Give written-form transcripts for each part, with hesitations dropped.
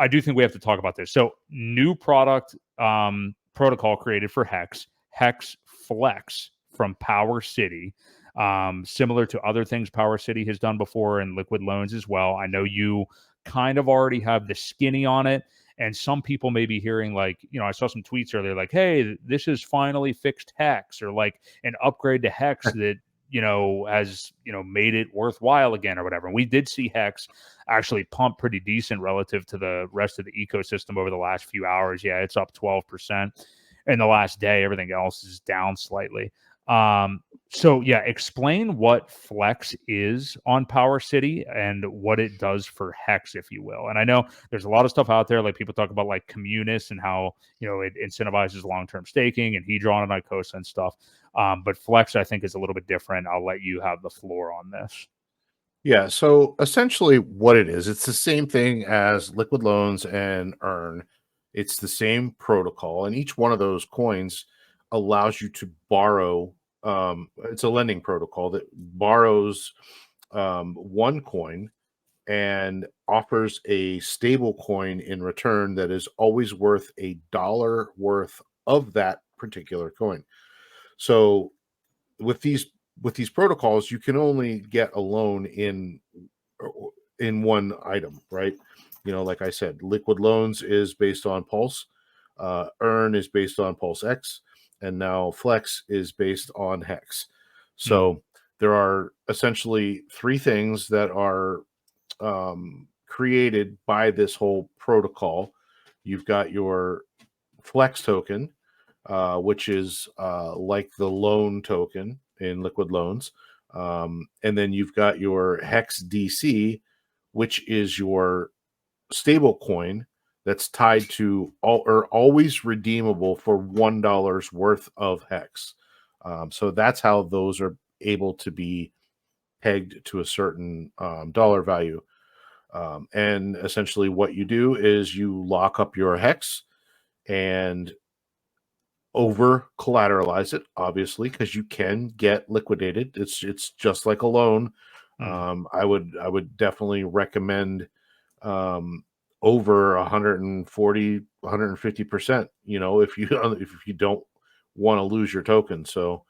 I do think we have to talk about this. So new product protocol created for HEX, HEX Flex from Power City. Similar to other things Power City has done before and Liquid Loans as well. I know you kind of already have the skinny on it. And some people may be hearing like, I saw some tweets earlier like, hey, this is finally fixed HEX, or like an upgrade to HEX that, has, made it worthwhile again or whatever. And we did see HEX actually pump pretty decent relative to the rest of the ecosystem over the last few hours. Yeah, it's up 12%. In the last day, everything else is down slightly. So yeah, explain what Flex is on Power City and what it does for HEX, if you will. And I know there's a lot of stuff out there, like people talk about like Communis and how, it incentivizes long-term staking and Hedron and Icosa and stuff. But Flex, I think, is a little bit different. I'll let you have the floor on this. Yeah, so essentially what it is, it's the same thing as Liquid Loans and Earn. It's the same protocol, and each one of those coins allows you to borrow. It's a lending protocol that borrows one coin and offers a stable coin in return that is always worth $1 worth of that particular coin. So with these protocols, you can only get a loan in one item, right? Like I said, Liquid Loans is based on Pulse, Earn is based on Pulse X, and now Flex is based on HEX. So there are essentially three things that are created by this whole protocol. You've got your Flex token, which is like the loan token in Liquid Loans. And then you've got your HEX DC, which is your stable coin that's tied to always redeemable for $1 worth of HEX. So that's how those are able to be pegged to a certain dollar value. And essentially what you do is you lock up your HEX and over collateralize it, obviously, because you can get liquidated. It's just like a loan. I would definitely recommend over 140, 150%, if you don't want to lose your token. So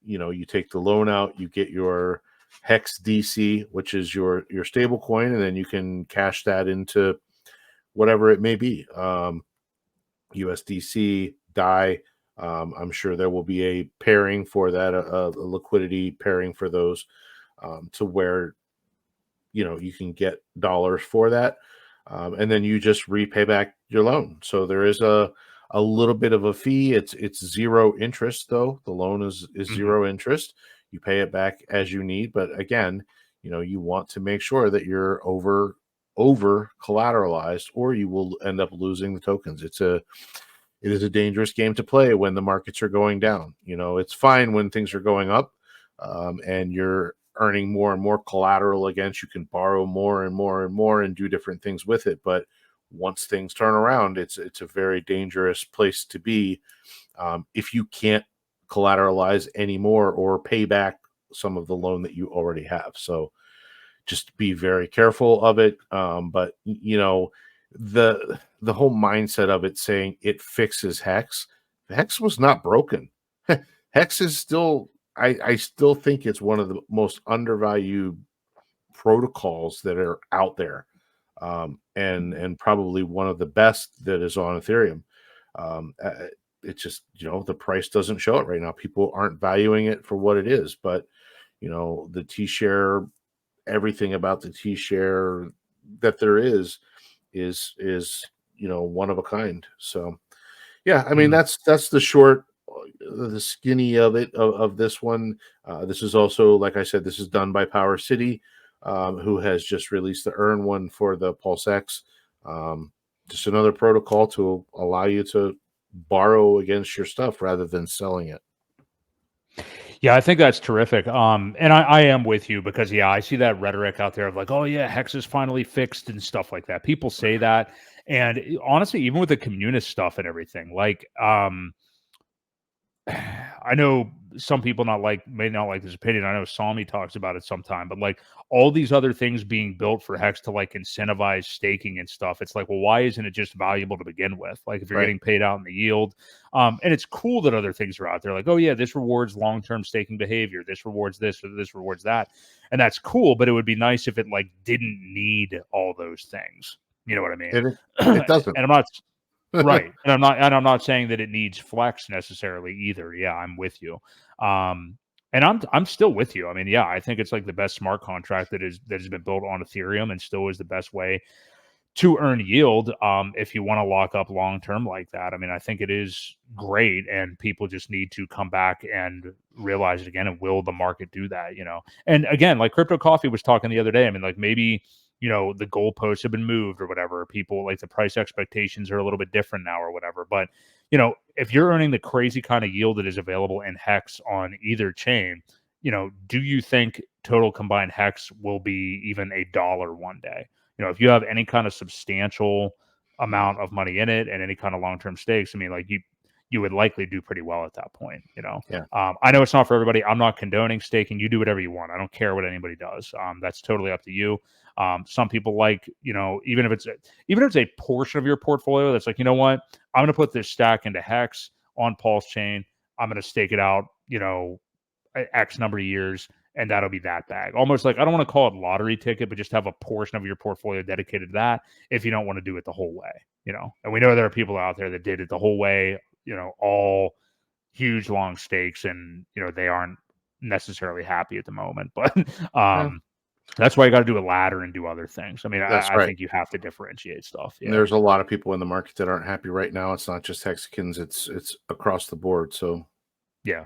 you take the loan out, you get your HEX DC, which is your stable coin, and then you can cash that into whatever it may be. USDC, DAI. I'm sure there will be a pairing for that, a liquidity pairing for those, to where you can get dollars for that, and then you just repay back your loan. So there is a little bit of a fee. It's zero interest though. The loan is zero interest. You pay it back as you need, but again, you want to make sure that you're over collateralized, or you will end up losing the tokens. It is a dangerous game to play when the markets are going down. It's fine when things are going up, and you're earning more and more collateral against. You can borrow more and more and more and do different things with it. But once things turn around, it's a very dangerous place to be if you can't collateralize anymore or pay back some of the loan that you already have. So just be very careful of it. But the whole mindset of it saying it fixes HEX. HEX was not broken. HEX is still, I still think it's one of the most undervalued protocols that are out there, and probably one of the best that is on Ethereum. It's just, the price doesn't show it right now. People aren't valuing it for what it is, but the T-share, everything about the T-share that there is one of a kind. So yeah, I mean, that's the short, the skinny of it, of this one. This is also, like I said, this is done by Power City, who has just released the Earn one for the Pulse X. Just another protocol to allow you to borrow against your stuff rather than selling it. Yeah, I think that's terrific. And I am with you because, yeah, I see that rhetoric out there of like, oh, yeah, HEX is finally fixed and stuff like that. People say that. And honestly, even with the communist stuff and everything, like, I know some people may not like this opinion. I know Salmi talks about it sometime, but like all these other things being built for Hex to like incentivize staking and stuff. It's like, well, why isn't it just valuable to begin with? Like if you're getting paid out in the yield, and it's cool that other things are out there. Like, oh yeah, this rewards long-term staking behavior. This rewards this or this rewards that. And that's cool, but it would be nice if it like didn't need all those things. You know what I mean? It doesn't. And I'm not right. And I'm not saying that it needs flex necessarily either. Yeah, I'm with you. And I'm still with you. I mean, yeah, I think it's like the best smart contract that has been built on Ethereum and still is the best way to earn yield if you want to lock up long term like that. I mean, I think it is great, and people just need to come back and realize it again. And will the market do that? You know, and again, like Crypto Coffee was talking the other day. I mean, like maybe the goalposts have been moved or whatever. People like the price expectations are a little bit different now or whatever. But if you're earning the crazy kind of yield that is available in Hex on either chain, do you think total combined Hex will be even $1 one day? If you have any kind of substantial amount of money in it and any kind of long-term stakes, I mean, like you would likely do pretty well at that point. Yeah. I know it's not for everybody. I'm not condoning staking. You do whatever you want. I don't care what anybody does. That's totally up to you. Some people like, even if it's a portion of your portfolio that's like, you know what, I'm going to put this stack into Hex on Pulse chain. I'm going to stake it out, X number of years, and that'll be that bag. Almost like, I don't want to call it lottery ticket, but just have a portion of your portfolio dedicated to that if you don't want to do it the whole way, And we know there are people out there that did it the whole way, all huge long stakes, and they aren't necessarily happy at the moment. But that's why you got to do a ladder and do other things. I mean, I think you have to differentiate stuff. Yeah. There's a lot of people in the market that aren't happy right now. It's not just Hexicans, it's across the board. So yeah.